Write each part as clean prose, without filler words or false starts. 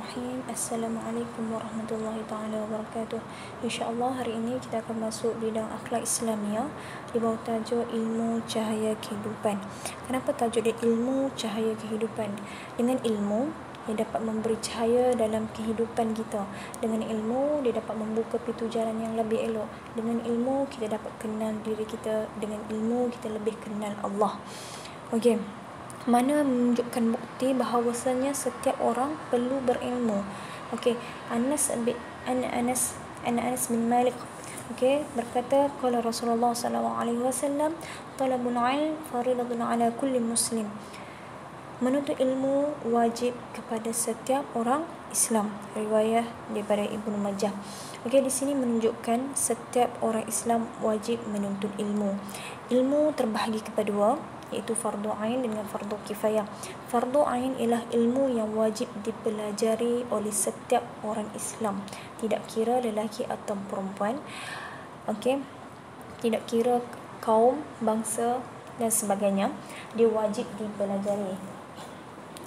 Bismillahirrahmanirrahim. Assalamualaikum warahmatullahi taala wabarakatuh. InsyaAllah hari ini kita akan masuk bidang akhlak Islamiah di bawah tajuk ilmu cahaya kehidupan. Kenapa tajuk dia ilmu cahaya kehidupan? Dengan ilmu dia dapat memberi cahaya dalam kehidupan kita. Dengan ilmu dia dapat membuka pintu jalan yang lebih elok. Dengan ilmu kita dapat kenal diri kita. Dengan ilmu kita lebih kenal Allah. Okey. Mana menunjukkan bukti bahawasanya setiap orang perlu berilmu. Okey, Anas bin Malik berkata qala Rasulullah sallallahu alaihi wasallam talabul ilm fariidatun ala kulli muslim. Menuntut ilmu wajib kepada setiap orang Islam. Riwayat daripada Ibnu Majah. Okey, di sini menunjukkan setiap orang Islam wajib menuntut ilmu. Ilmu terbahagi kepada dua, iaitu fardu ain dengan fardu kifayah. Fardu ain ialah ilmu yang wajib dipelajari oleh setiap orang Islam, tidak kira lelaki atau perempuan. Okey, tidak kira kaum, bangsa dan sebagainya, dia wajib dipelajari.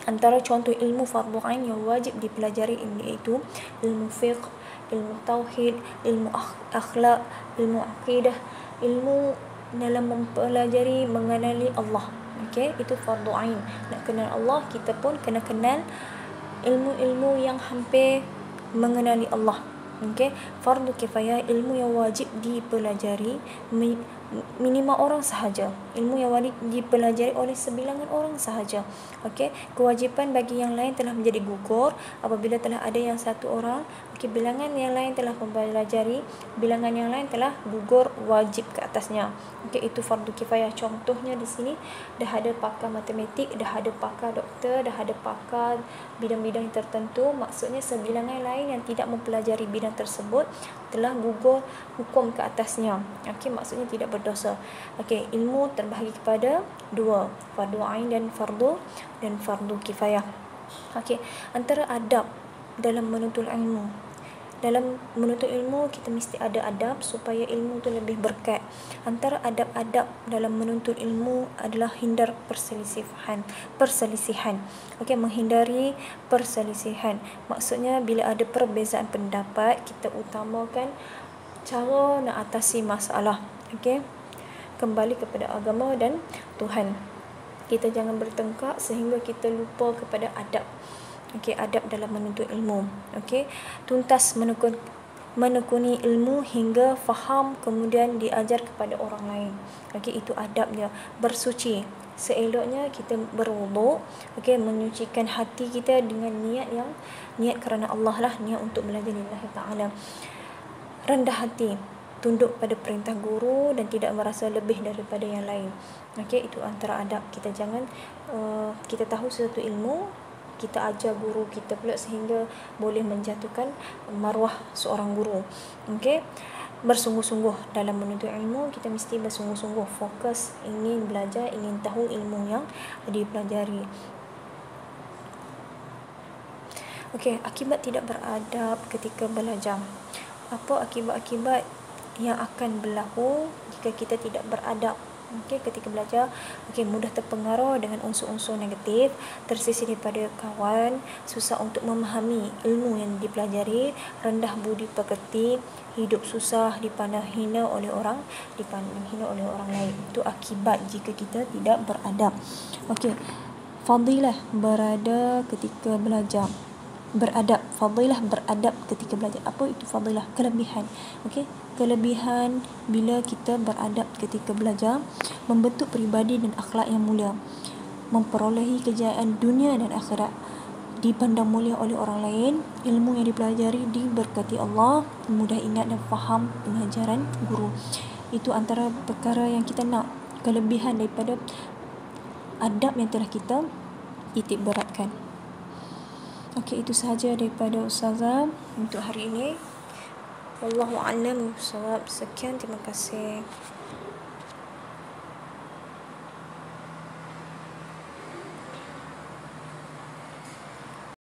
Antara contoh ilmu fardu ain yang wajib dipelajari iaitu ilmu fiqh, ilmu tauhid, ilmu akhlak, ilmu akidah, ilmu dalam mempelajari mengenali Allah. Okey, itu fardu ain. Nak kenal Allah, kita pun kena kenal ilmu-ilmu yang hampir mengenali Allah. Okey, fardu kifayah, ilmu yang wajib dipelajari minima orang sahaja. Ilmu yang wajib dipelajari oleh sebilangan orang sahaja. Okey, kewajipan bagi yang lain telah menjadi gugur apabila telah ada yang satu orang. Okey, bilangan yang lain telah mempelajari, bilangan yang lain telah gugur wajib ke atasnya. Okey, itu fardu kifayah. Contohnya di sini dah ada pakar matematik, dah ada pakar doktor, dah ada pakar bidang-bidang tertentu. Maksudnya sebilangan lain yang tidak mempelajari bidang tersebut telah gugur hukum ke atasnya. Okey, maksudnya tidak berdosa. Okey, ilmu terbahagi kepada dua, fardu ain dan fardu kifayah. Okey, antara adab dalam menuntut ilmu. Dalam menuntut ilmu kita mesti ada adab supaya ilmu tu lebih berkat. Antara adab-adab dalam menuntut ilmu adalah hindar perselisihan. Okey, menghindari perselisihan. Maksudnya bila ada perbezaan pendapat, kita utamakan cara nak atasi masalah. Okey, kembali kepada agama dan Tuhan. Kita jangan bertengkar sehingga kita lupa kepada adab. Okey, adab dalam menuntut ilmu. Okey, tuntas menekuni ilmu hingga faham kemudian diajar kepada orang lain. Okey, itu adabnya. Bersuci, seeloknya kita berwuduk. Okey, menyucikan hati kita dengan niat kerana Allah lah, niat untuk belajar lillahi ta'ala. Rendah hati, tunduk pada perintah guru dan tidak merasa lebih daripada yang lain. Okey, itu antara adab. Kita jangan kita tahu sesuatu ilmu, kita ajar guru kita pula sehingga boleh menjatuhkan maruah seorang guru. Okey, bersungguh-sungguh dalam menuntut ilmu. Kita mesti bersungguh-sungguh, fokus, ingin belajar, ingin tahu ilmu yang dipelajari. Okey, akibat tidak beradab ketika belajar. Apa akibat-akibat yang akan berlaku jika kita tidak beradab? Okey, ketika belajar, okey, mudah terpengaruh dengan unsur-unsur negatif, tersisih daripada kawan, susah untuk memahami ilmu yang dipelajari, rendah budi pekerti, hidup susah, dipandang hina oleh orang lain. Itu akibat jika kita tidak beradab. Okey, fadilah berada ketika belajar. Fadilah beradab ketika belajar. Apa itu fadilah? Kelebihan. Okey, kelebihan bila kita beradab ketika belajar, membentuk peribadi dan akhlak yang mulia, memperolehi kejayaan dunia dan akhirat, dipandang mulia oleh orang lain, ilmu yang dipelajari diberkati Allah, mudah ingat dan faham pengajaran guru. Itu antara perkara yang kita nak, kelebihan daripada adab yang telah kita titik beratkan. Okey, itu sahaja daripada Ustazah untuk hari ini. Wallahu a'lam bishawab. Sekian, terima kasih.